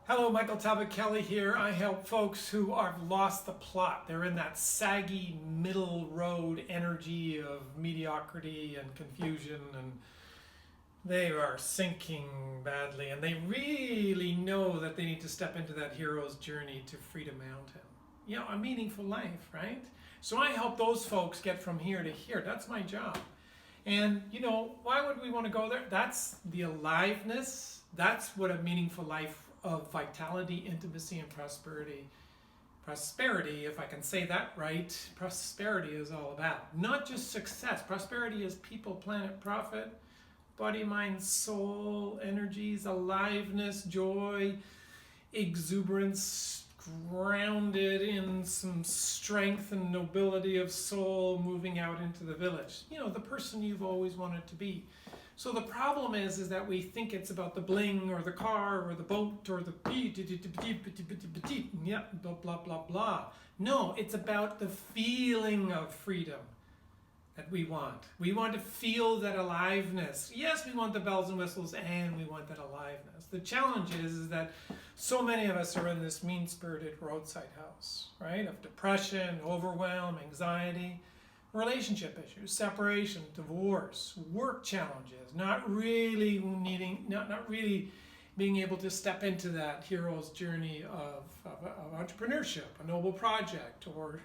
Hello, Michael Talbot-Kelly here. I help folks who have lost the plot. They're in that saggy middle road energy of mediocrity and confusion, and they are sinking badly, and they really know that they need to step into that hero's journey to Freedom Mountain. You know, a meaningful life, right? So I help those folks get from here to here. That's my job. And, why would we want to go there? That's the aliveness. That's what a meaningful life of vitality, intimacy, and prosperity, if I can say that right, prosperity is all about. Not just success. Prosperity is people, planet, profit, body, mind, soul, energies, aliveness, joy, exuberance, grounded in some strength and nobility of soul, moving out into the village. The person you've always wanted to be. So the problem is that we think it's about the bling or the car or the boat or the yeah, blah, blah, blah, blah. No, it's about the feeling of freedom that we want. We want to feel that aliveness. Yes, we want the bells and whistles, and we want that aliveness. The challenge is that so many of us are in this mean-spirited roadside house, right? Of depression, overwhelm, anxiety, relationship issues, separation, divorce, work challenges, not really being able to step into that hero's journey of entrepreneurship, a noble project, or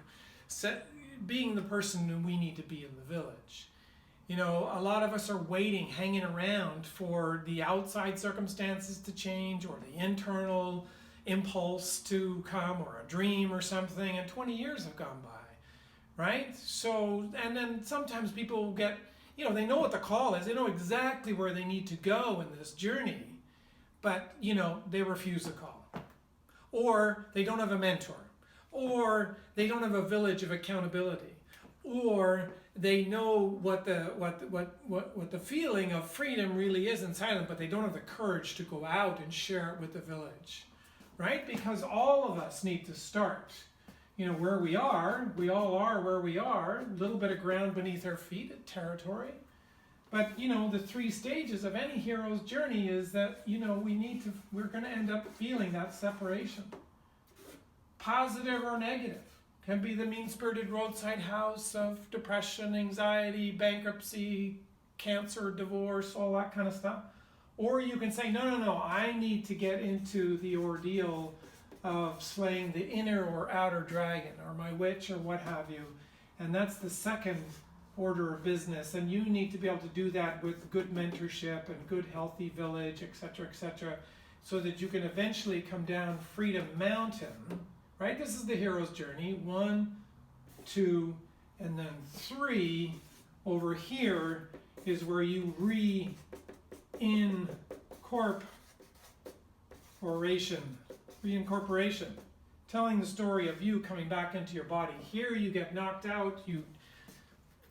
being the person that we need to be in the village. A lot of us are waiting, hanging around for the outside circumstances to change or the internal impulse to come or a dream or something, and 20 years have gone by. Right? So, and then sometimes people get, they know what the call is. They know exactly where they need to go in this journey, but, they refuse the call. Or they don't have a mentor. Or they don't have a village of accountability. Or they know what the feeling of freedom really is inside them, but they don't have the courage to go out and share it with the village. Right? Because all of us need to start where we all are where we are, a little bit of ground beneath our feet, territory. But, the three stages of any hero's journey is that, we're going to end up feeling that separation. Positive or negative. Can be the mean-spirited roadside house of depression, anxiety, bankruptcy, cancer, divorce, all that kind of stuff. Or you can say, no, I need to get into the ordeal of slaying the inner or outer dragon or my witch or what have you. And that's the second order of business. And you need to be able to do that with good mentorship and good healthy village, etc., so that you can eventually come down Freedom Mountain, right? This is the hero's journey. 1, 2, and then 3. Over here is where you reincorporation, telling the story of you coming back into your body. Here you get knocked out,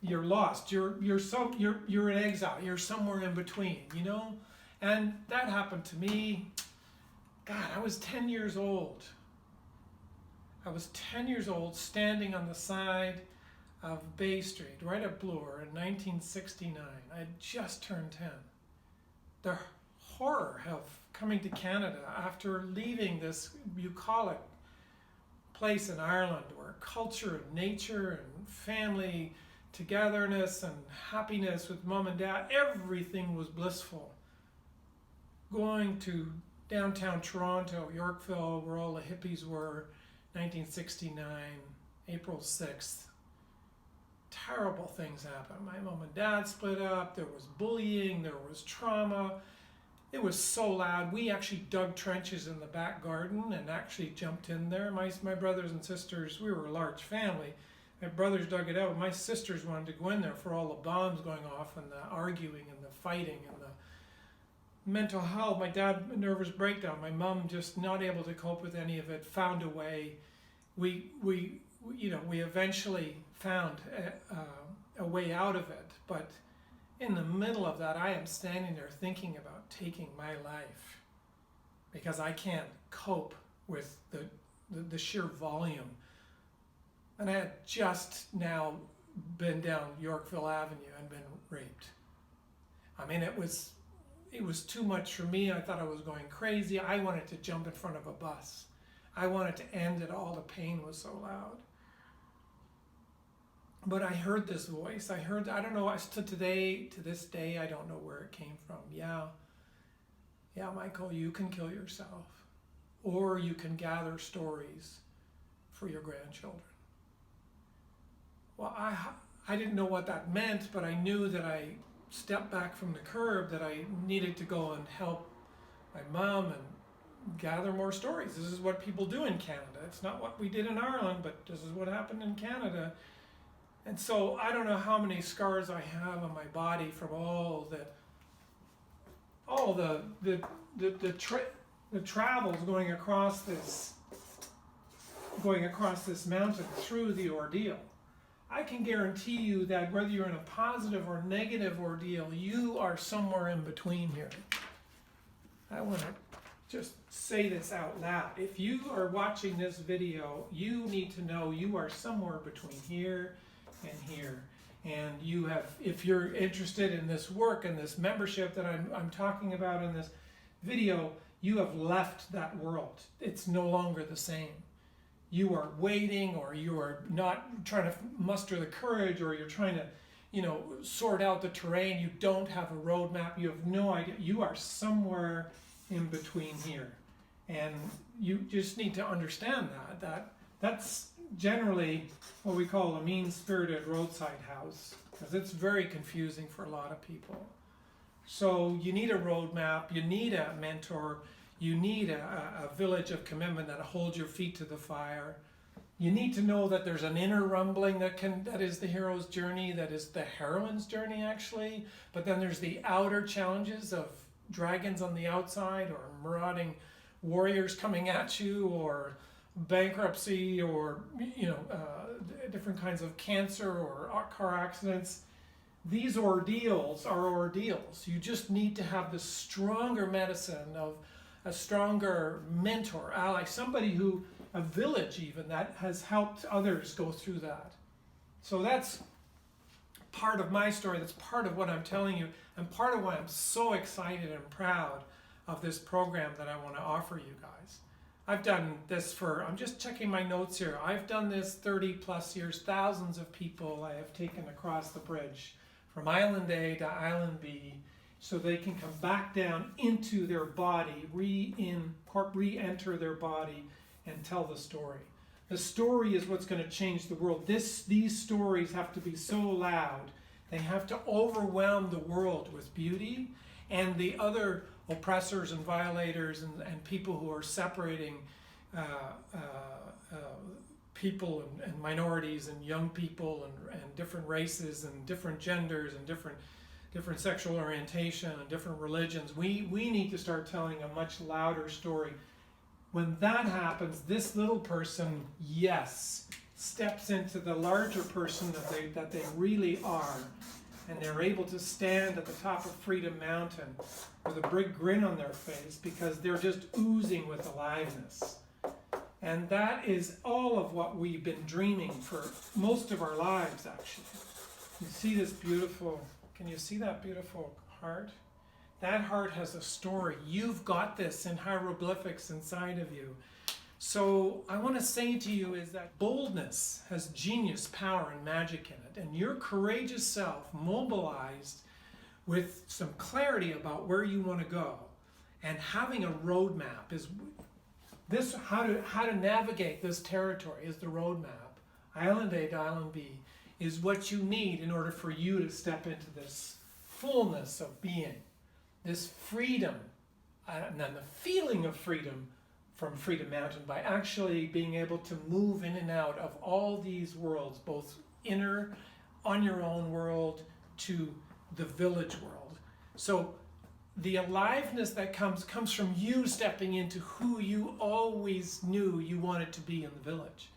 you're lost, you're in exile, you're somewhere in between, and that happened to me. God, I was 10 years old. Standing on the side of Bay Street, right at Bloor in 1969. I had just turned 10. The horror of coming to Canada after leaving this bucolic place in Ireland where culture and nature and family togetherness and happiness with mom and dad, everything was blissful. Going to downtown Toronto, Yorkville, where all the hippies were, 1969, April 6th. Terrible things happened. My mom and dad split up. There was bullying. There was trauma. It was so loud. We actually dug trenches in the back garden and actually jumped in there. My brothers and sisters, we were a large family. My brothers dug it out. My sisters wanted to go in there for all the bombs going off and the arguing and the fighting and the mental health. My dad, nervous breakdown. My mom just not able to cope with any of it, found a way. We eventually found a way out of it. But in the middle of that, I am standing there thinking about taking my life because I can't cope with the sheer volume. And I had just now been down Yorkville Avenue and been raped. I mean, it was it was too much for me. I thought I was going crazy. I wanted to jump in front of a bus. I wanted to end it all. The pain was so loud. But I heard this voice. I don't know, to this day, I don't know where it came from. Yeah, Michael, you can kill yourself. Or you can gather stories for your grandchildren. Well, I didn't know what that meant, but I knew that I stepped back from the curb, that I needed to go and help my mom and gather more stories. This is what people do in Canada. It's not what we did in Ireland, but this is what happened in Canada. And so I don't know how many scars I have on my body from all the travels going across this mountain through the ordeal. I can guarantee you that whether you're in a positive or negative ordeal, you are somewhere in between here. I want to just say this out loud. If you are watching this video, you need to know you are somewhere between here and here. And you have, if you're interested in this work and this membership that I'm talking about in this video, you have left that world. It's no longer the same. You are waiting, or you are not trying to muster the courage, or you're trying to, sort out the terrain. You don't have a roadmap. You have no idea. You are somewhere in between here. And you just need to understand that's generally what we call a mean-spirited roadside house, because it's very confusing for a lot of people. So you need a roadmap, you need a mentor, you need a village of commitment that holds your feet to the fire. You need to know that there's an inner rumbling that is the hero's journey, that is the heroine's journey actually, but then there's the outer challenges of dragons on the outside, or marauding warriors coming at you, or bankruptcy, or different kinds of cancer or car accidents. These ordeals are ordeals. You just need to have the stronger medicine of a stronger mentor, ally, a village even, that has helped others go through that. So that's part of my story. That's part of what I'm telling you, and part of why I'm so excited and proud of this program that I want to offer you guys. I've done this I'm just checking my notes here. I've done this 30 plus years. Thousands of people I have taken across the bridge from Island A to Island B, so they can come back down into their body, re-enter their body, and tell the story. The story is what's going to change the world. These stories have to be so loud. They have to overwhelm the world with beauty, and the other oppressors and violators and people who are separating people and minorities and young people and different races and different genders and different sexual orientation and different religions. We need to start telling a much louder story. When that happens, this little person, yes, steps into the larger person that they really are, and they're able to stand at the top of Freedom Mountain with a big grin on their face, because they're just oozing with aliveness. And that is all of what we've been dreaming for most of our lives, actually. You see this beautiful, can you see that beautiful heart? That heart has a story. You've got this in hieroglyphics inside of you. So I want to say to you is that boldness has genius, power, and magic in it. And your courageous self, mobilized with some clarity about where you want to go, and having a roadmap is this. How to navigate this territory is the roadmap. Island A to Island B is what you need in order for you to step into this fullness of being, this freedom, and then the feeling of freedom from Freedom Mountain, by actually being able to move in and out of all these worlds, both inner, on your own world, to the village world. So the aliveness that comes from you stepping into who you always knew you wanted to be in the village.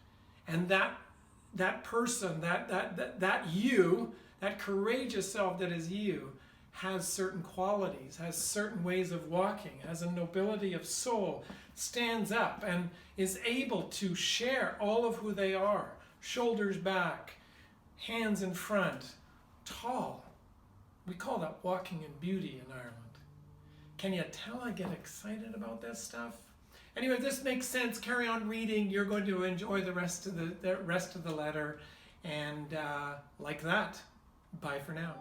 And that person, that you, that courageous self that is you, has certain qualities, has certain ways of walking, has a nobility of soul, stands up and is able to share all of who they are, shoulders back, hands in front, tall. We call that walking in beauty in Ireland. Can you tell I get excited about this stuff? Anyway, if this makes sense, carry on reading. You're going to enjoy the rest of the letter. And like that, bye for now.